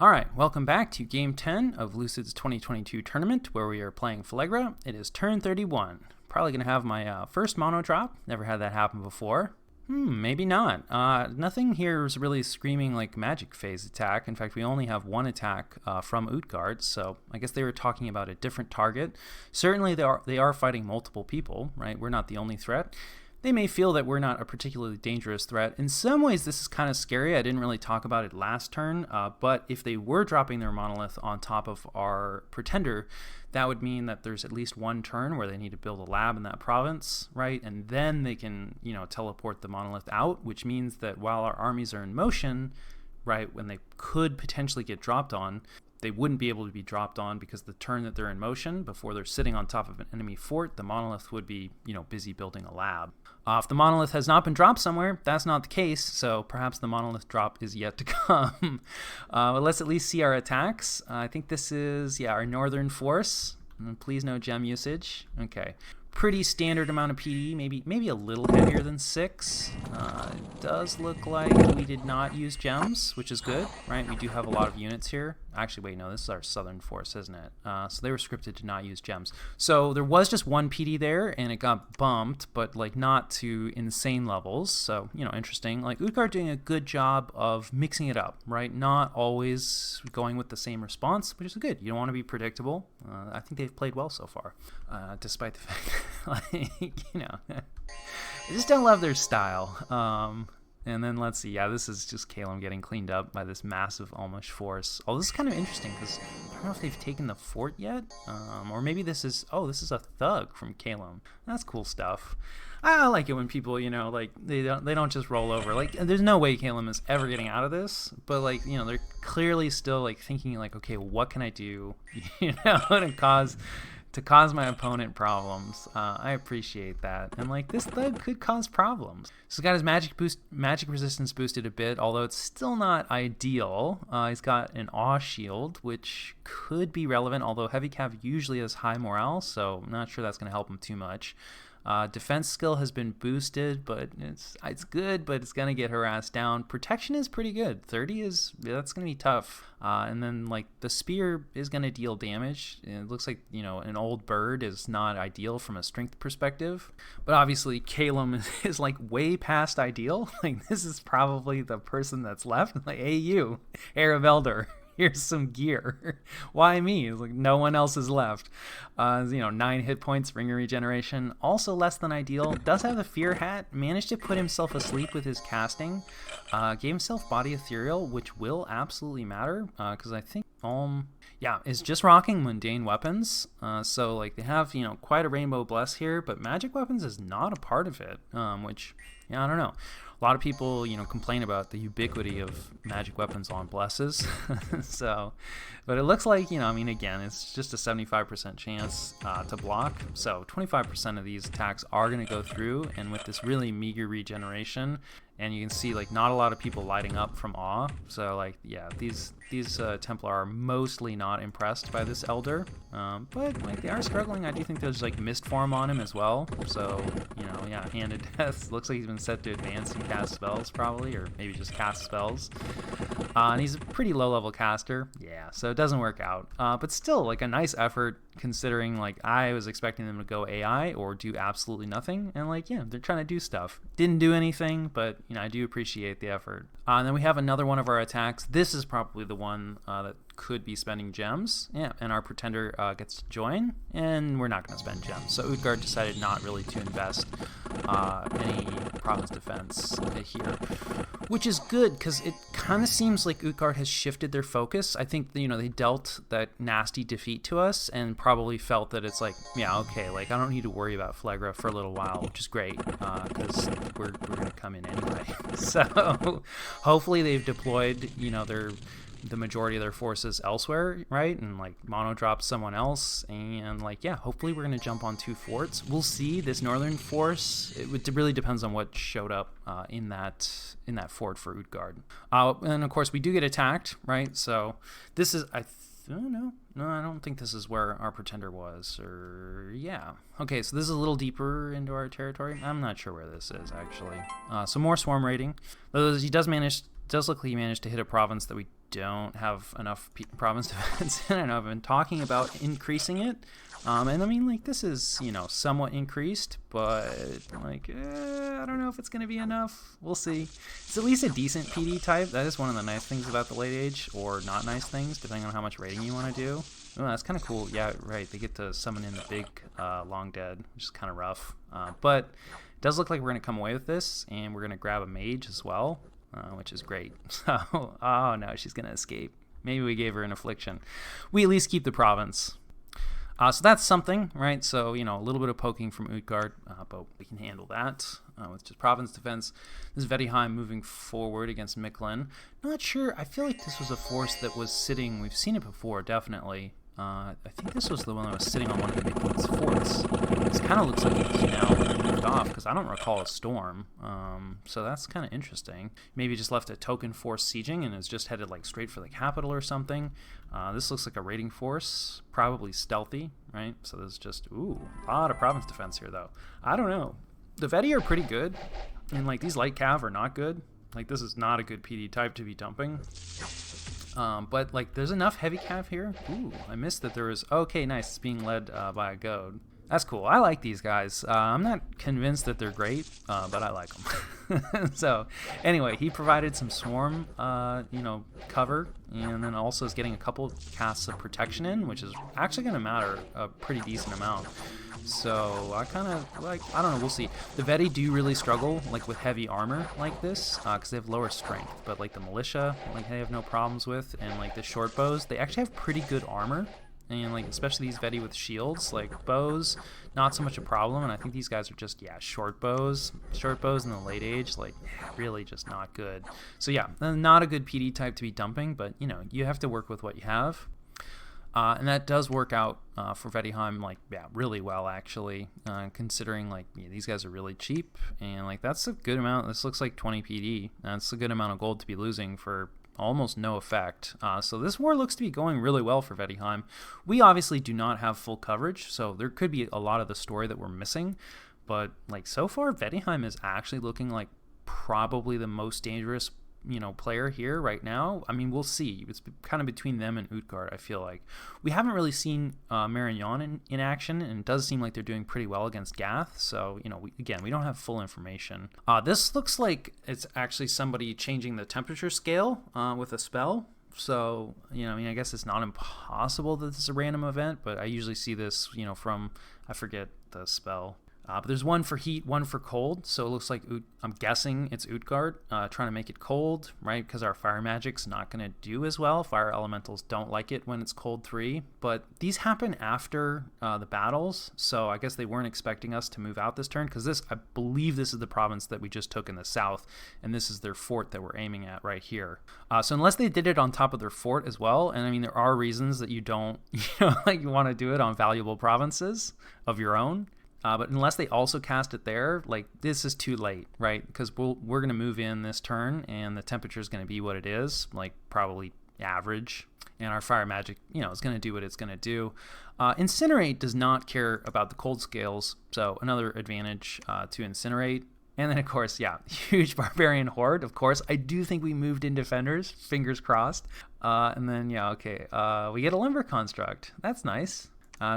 Alright, welcome back to Game 10 of Lucid's 2022 tournament, where we are playing Phlegra. It is turn 31. Probably going to have my first mono drop. Never had that happen before. Maybe not. Nothing here is really screaming like magic phase attack. In fact, we only have one attack from Utgard, so I guess they were talking about a different target. Certainly they are fighting multiple people, right? We're not the only threat. They may feel that we're not a particularly dangerous threat. In some ways, this is kind of scary. I didn't really talk about it last turn, but if they were dropping their monolith on top of our pretender, that would mean that there's at least one turn where they need to build a lab in that province, right? And then they can, teleport the monolith out, which means that while our armies are in motion, right, when they could potentially get dropped on, they wouldn't be able to be dropped on because the turn that they're in motion, before they're sitting on top of an enemy fort, the monolith would be, busy building a lab. If the monolith has not been dropped somewhere, that's not the case, so perhaps the monolith drop is yet to come. But let's at least see our attacks. I think this is, our northern force. Please no gem usage. Okay. Pretty standard amount of PD, maybe a little heavier than 6. It does look like we did not use gems, which is good, right? We do have a lot of units here. Actually, wait, no, this is our southern force, isn't it? So they were scripted to not use gems. So there was just one PD there, and it got bumped, but like not to insane levels. So, interesting. Like Utgard doing a good job of mixing it up, right? Not always going with the same response, which is good. You don't want to be predictable. I think they've played well so far, despite the fact I just don't love their style. And then let's see, this is just Kalem getting cleaned up by this massive Almost force. Oh, this is kind of interesting because I don't know if they've taken the fort yet, or maybe this is a thug from Kalem. That's cool stuff. I like it when people, they don't just roll over. Like, there's no way Kalem is ever getting out of this, but they're clearly still thinking okay, what can I do, to cause my opponent problems. I appreciate that. And this thug could cause problems. So he's got his magic resistance boosted a bit, although it's still not ideal. He's got an awe shield, which could be relevant, although heavy cav usually has high morale, so I'm not sure that's going to help him too much. Defense skill has been boosted, but it's good, but it's going to get harassed down. Protection is pretty good. 30 that's going to be tough. And then the spear is going to deal damage. It looks like, an old bird is not ideal from a strength perspective, but obviously Kalem is way past ideal. This is probably the person that's left. Hey, you, Heir of Elder. Here's some gear. Why me? It's no one else is left. 9 hit points, ringer regeneration. Also less than ideal. Does have the fear hat. Managed to put himself asleep with his casting. Gave himself body ethereal, which will absolutely matter. Because I think is just rocking mundane weapons. So they have, quite a rainbow bless here, but magic weapons is not a part of it. Which, I don't know. A lot of people, complain about the ubiquity of magic weapons on blesses. But it looks like, again, it's just a 75% chance to block. So 25% of these attacks are going to go through, and with this really meager regeneration, and you can see not a lot of people lighting up from awe. So these Templar are mostly not impressed by this Elder, but they are struggling. I do think there's mist form on him as well. So Hand of Death looks like he's been set to advance and cast spells probably, or maybe just cast spells. And he's a pretty low level caster. So it doesn't work out. But still a nice effort considering I was expecting them to go AI or do absolutely nothing, and they're trying to do stuff. Didn't do anything, but I do appreciate the effort. And then we have another one of our attacks. This is probably the one that could be spending gems. And our pretender gets to join, and we're not going to spend gems. So Utgard decided not really to invest any province defense here, which is good because it kind of seems like Utgard has shifted their focus. I think they dealt that nasty defeat to us and probably felt that it's okay, I don't need to worry about Phlegra for a little while, which is great because we're going to come in anyway. So hopefully they've deployed the majority of their forces elsewhere, right? And mono drop someone else, and hopefully we're gonna jump on 2 forts. We'll see. This northern force, it really depends on what showed up in that fort for Utgard. And of course we do get attacked, right? So this is no, I don't think this is where our pretender was, or okay, so this is a little deeper into our territory. I'm not sure where this is actually. So more swarm raiding. Though he does look like he managed to hit a province that we don't have enough province defense. And I know I've been talking about increasing it. And I mean, like, this is, you know, somewhat increased, but, like, I don't know if it's going to be enough. We'll see. It's at least a decent PD type. That is one of the nice things about the late age, or not nice things, depending on how much rating you want to do. Oh, that's kind of cool. Yeah, right. They get to summon in the big long dead, which is kind of rough. But it does look like we're going to come away with this, and we're going to grab a mage as well, which is great. So, oh, no, she's going to escape. Maybe we gave her an affliction. We at least keep the province. So that's something, right? So, you know, a little bit of poking from Utgard, but we can handle that with just province defense. This is Vedheim moving forward against Miklin. Not sure. I feel like this was a force that was sitting. We've seen it before, definitely. I think this was the one that was sitting on one of Miklin's forts. This kind of looks like it's now moved off because I don't recall a storm. So that's kind of interesting. Maybe just left a token force sieging and is just headed like straight for the capital or something. This looks like a raiding force, probably stealthy, right? So there's just, ooh, a lot of province defense here though. I don't know. The Vedi are pretty good, and like these light cav are not good. Like this is not a good PD type to be dumping. But like there's enough heavy cav here. Ooh, I missed that there was, okay, nice, it's being led by a goad. That's cool. I like these guys. I'm not convinced that they're great, but I like them. So anyway, he provided some swarm, cover, and then also is getting a couple casts of protection in, which is actually going to matter a pretty decent amount. So I kind of like, I don't know, we'll see. The Vedi do really struggle like with heavy armor like this because they have lower strength, but like the militia, like they have no problems with, and like the short bows, they actually have pretty good armor. And like especially these Vedi with shields, like bows, not so much a problem. And I think these guys are just, yeah, short bows in the late age, like really just not good. So yeah, not a good PD type to be dumping, but you know, you have to work with what you have. And that does work out for Vedheim, like, yeah, really well, actually, considering, like, yeah, these guys are really cheap, and, like, that's a good amount. This looks like 20 PD. That's a good amount of gold to be losing for almost no effect. So this war looks to be going really well for Vedheim. We obviously do not have full coverage, so there could be a lot of the story that we're missing, but, like, so far, Vedheim is actually looking like probably the most dangerous player here right now. I mean, we'll see. It's kind of between them and Utgard, I feel like. We haven't really seen Marignon in action, and it does seem like they're doing pretty well against Gath, so, we don't have full information. This looks like it's actually somebody changing the temperature scale with a spell. So, I guess it's not impossible that this is a random event, but I usually see this, from, I forget the spell. But there's one for heat, one for cold, so it looks like, I'm guessing it's Utgard trying to make it cold, right, because our fire magic's not going to do as well. Fire elementals don't like it when it's cold 3, but these happen after the battles, so I guess they weren't expecting us to move out this turn, because I believe this is the province that we just took in the south, and this is their fort that we're aiming at right here. So unless they did it on top of their fort as well, and I mean, there are reasons that you don't, you want to do it on valuable provinces of your own, but unless they also cast it there, like, this is too late, right? Because we're going to move in this turn, and the temperature is going to be what it is, like, probably average. And our fire magic, is going to do what it's going to do. Incinerate does not care about the cold scales, so another advantage to Incinerate. And then, of course, yeah, huge Barbarian Horde, of course. I do think we moved in Defenders, fingers crossed. And then, yeah, okay, we get a Lumber Construct. That's nice.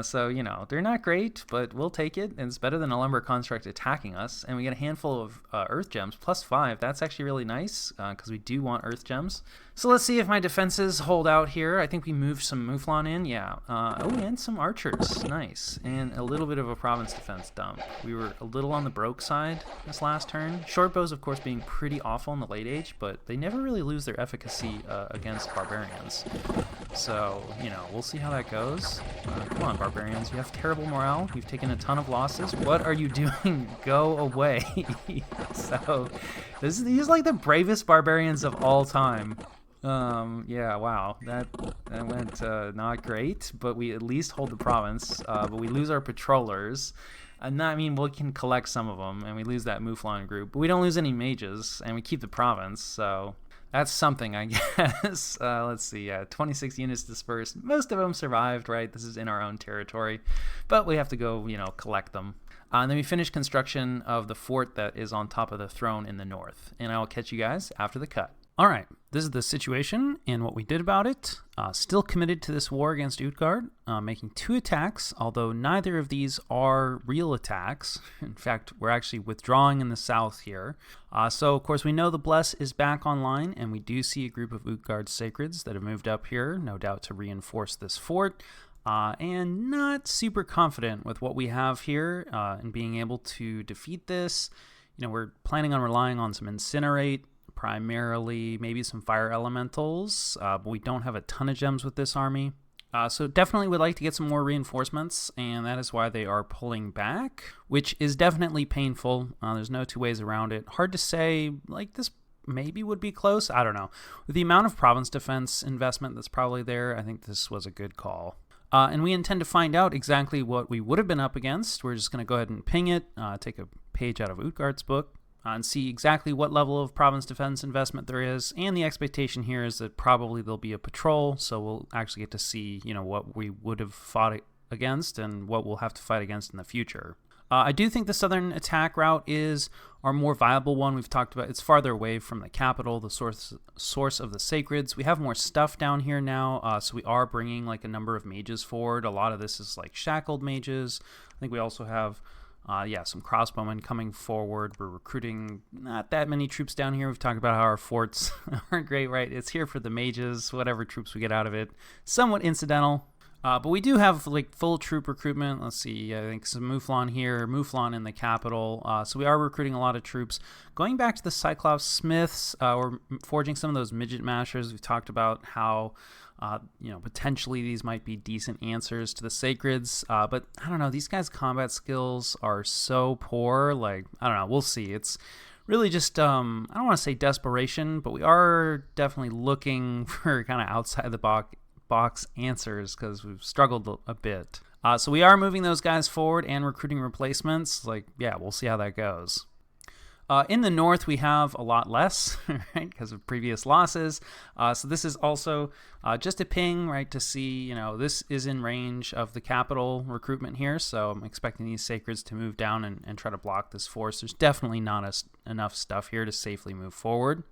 So, they're not great, but we'll take it. And it's better than a Lumber Construct attacking us. And we get a handful of Earth Gems, +5. That's actually really nice, because we do want Earth Gems. So let's see if my defenses hold out here. I think we moved some Mouflon in, yeah. And some Archers, nice. And a little bit of a Province Defense dump. We were a little on the broke side this last turn. Short bows, of course, being pretty awful in the late age, but they never really lose their efficacy against Barbarians. So, we'll see how that goes. Come on, Barbarians, you have terrible morale. You've taken a ton of losses. What are you doing? Go away. So, these are like the bravest Barbarians of all time. Yeah, wow, that went not great, but we at least hold the province, but we lose our patrollers, and that, I mean, we can collect some of them, and we lose that Mouflon group, but we don't lose any mages, and we keep the province, so that's something, I guess. Let's see, 26 units dispersed, most of them survived, right, this is in our own territory, but we have to go, collect them. And then we finish construction of the fort that is on top of the throne in the north, and I will catch you guys after the cut. All right, this is the situation and what we did about it. Still committed to this war against Utgard, making 2 attacks, although neither of these are real attacks. In fact, we're actually withdrawing in the south here. So, of course, we know the Bless is back online, and we do see a group of Utgard Sacreds that have moved up here, no doubt to reinforce this fort. And not super confident with what we have here in being able to defeat this. We're planning on relying on some Incinerate, primarily maybe some fire elementals, but we don't have a ton of gems with this army. So definitely would like to get some more reinforcements, and that is why they are pulling back, which is definitely painful. There's no 2 ways around it. Hard to say, like, this maybe would be close. I don't know. With the amount of province defense investment that's probably there, I think this was a good call. And we intend to find out exactly what we would have been up against. We're just going to go ahead and ping it, take a page out of Utgard's book, and see exactly what level of province defense investment there is. And the expectation here is that probably there'll be a patrol, so we'll actually get to see, what we would have fought against and what we'll have to fight against in the future. I do think the southern attack route is our more viable one. We've talked about it's farther away from the capital, the source of the Sacreds. We have more stuff down here now, so we are bringing like a number of mages forward. A lot of this is like shackled mages. I think we also have some crossbowmen coming forward. We're recruiting not that many troops down here. We've talked about how our forts aren't great, right? It's here for the mages, whatever troops we get out of it. Somewhat incidental. But we do have like full troop recruitment. Let's see, I think some Mouflon here, Mouflon in the capital. So we are recruiting a lot of troops. Going back to the Cyclops Smiths, we're forging some of those midget mashers. We've talked about how potentially these might be decent answers to the Sacreds. But I don't know, these guys' combat skills are so poor. Like, I don't know, we'll see. It's really just, I don't want to say desperation, but we are definitely looking for kind of outside the box answers because we've struggled a bit. So we are moving those guys forward and recruiting replacements. We'll see how that goes. In the north, we have a lot less, right, because of previous losses. So this is also just a ping, right, to see, this is in range of the capital recruitment here. So I'm expecting these Sacreds to move down and try to block this force. There's definitely not enough stuff here to safely move forward.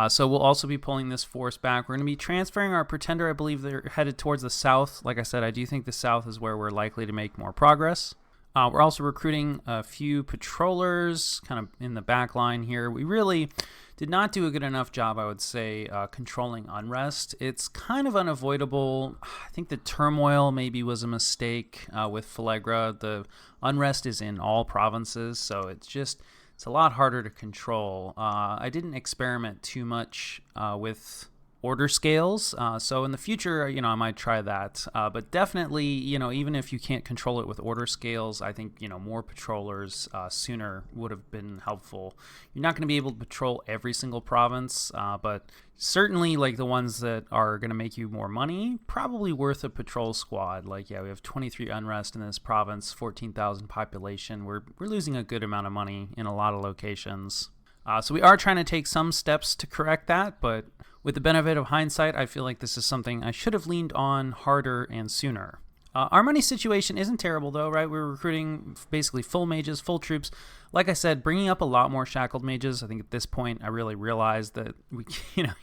So we'll also be pulling this force back. We're going to be transferring our Pretender. I believe they're headed towards the south. Like I said, I do think the south is where we're likely to make more progress. We're also recruiting a few patrollers kind of in the back line here. We really did not do a good enough job, I would say, controlling unrest. It's kind of unavoidable. I think the turmoil maybe was a mistake with Phlegra. The unrest is in all provinces, so it's a lot harder to control. I didn't experiment too much with order scales, so in the future, I might try that. But definitely, even if you can't control it with order scales, I think, more patrollers sooner would have been helpful. You're not going to be able to patrol every single province, but certainly, like the ones that are going to make you more money, probably worth a patrol squad. We have 23 unrest in this province, 14,000 population. We're losing a good amount of money in a lot of locations. So we are trying to take some steps to correct that, but with the benefit of hindsight, I feel like this is something I should have leaned on harder and sooner. Our money situation isn't terrible, though, right? We're recruiting basically full mages, full troops. Like I said, bringing up a lot more shackled mages. I think at this point, I really realized that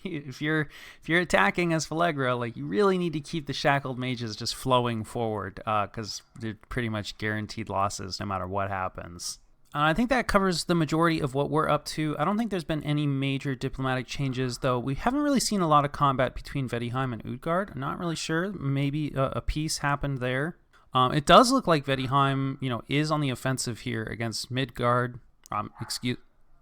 if you're attacking as Phlegra, you really need to keep the shackled mages just flowing forward, because they're pretty much guaranteed losses no matter what happens. I think that covers the majority of what we're up to. I don't think there's been any major diplomatic changes, though. We haven't really seen a lot of combat between Vedheim and Utgard. I'm not really sure. Maybe a peace happened there. It does look like Vedheim, is on the offensive here against Midgard. Against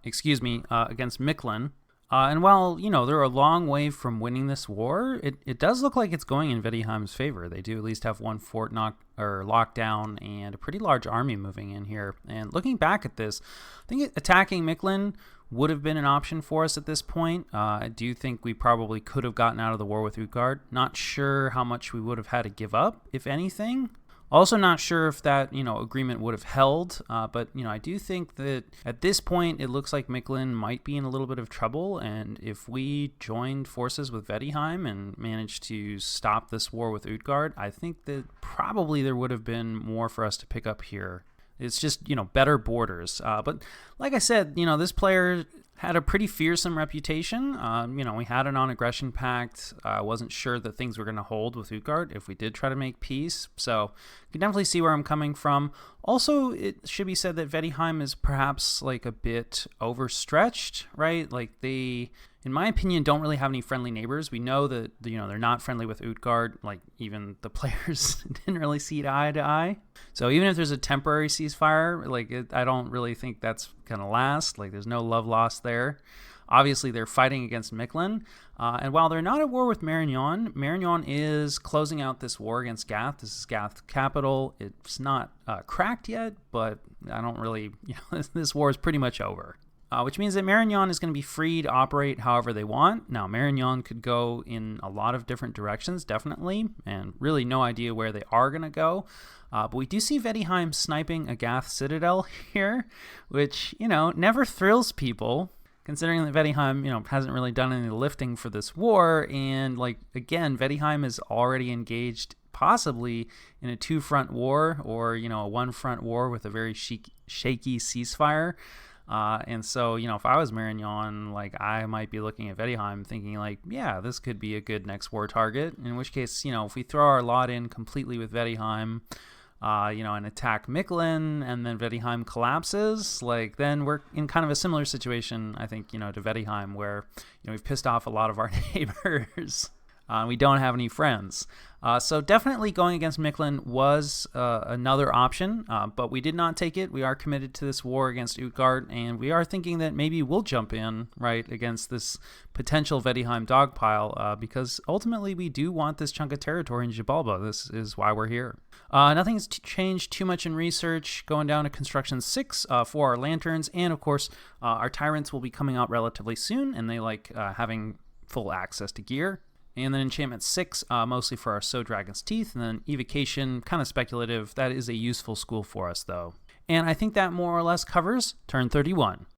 Miklin. And while, they're a long way from winning this war, it does look like it's going in Vedheim's favor. They do at least have one fort locked down and a pretty large army moving in here. And looking back at this, I think attacking Miklin would have been an option for us at this point. I do think we probably could have gotten out of the war with Utgard. Not sure how much we would have had to give up, if anything. Also not sure if that, agreement would have held, but, I do think that at this point, it looks like Miklin might be in a little bit of trouble, and if we joined forces with Vedheim and managed to stop this war with Utgard, I think that probably there would have been more for us to pick up here. It's just, better borders. But like I said, this player had a pretty fearsome reputation. We had it on Aggression Pact. I wasn't sure that things were going to hold with Utgard if we did try to make peace. So you can definitely see where I'm coming from. Also, it should be said that Vedheim is perhaps like a bit overstretched, right? Like they, in my opinion, don't really have any friendly neighbors. We know that they're not friendly with Utgard. Like even the players didn't really see eye to eye. So even if there's a temporary ceasefire, I don't really think that's gonna last. Like there's no love lost there. Obviously, they're fighting against Mictlan. And while they're not at war with Marignon is closing out this war against Gath. This is Gath's capital. It's not cracked yet, but I don't really, this war is pretty much over. Which means that Marignon is going to be free to operate however they want. Now, Marignon could go in a lot of different directions, definitely, and really no idea where they are going to go. But we do see Vedheim sniping a Gath citadel here, which, never thrills people, considering that Vedheim, hasn't really done any lifting for this war. And, again, Vedheim is already engaged possibly in a two-front war or, a one-front war with a very shaky ceasefire. And so, if I was Marignon, I might be looking at Vedheim thinking yeah, this could be a good next war target. In which case, if we throw our lot in completely with Vedheim, and attack Mictlan and then Vedheim collapses, then we're in kind of a similar situation, I think, to Vedheim where, we've pissed off a lot of our neighbors. We don't have any friends. So definitely going against Mictlan was another option, but we did not take it. We are committed to this war against Utgard, and we are thinking that maybe we'll jump in, right, against this potential Vedheim dogpile, because ultimately we do want this chunk of territory in Xibalba. This is why we're here. Nothing's changed too much in research. Going down to Construction 6 for our lanterns, and of course our tyrants will be coming out relatively soon, and they like having full access to gear. And then Enchantment 6, mostly for our Sow Dragon's Teeth. And then Evocation, kind of speculative. That is a useful school for us, though. And I think that more or less covers turn 31.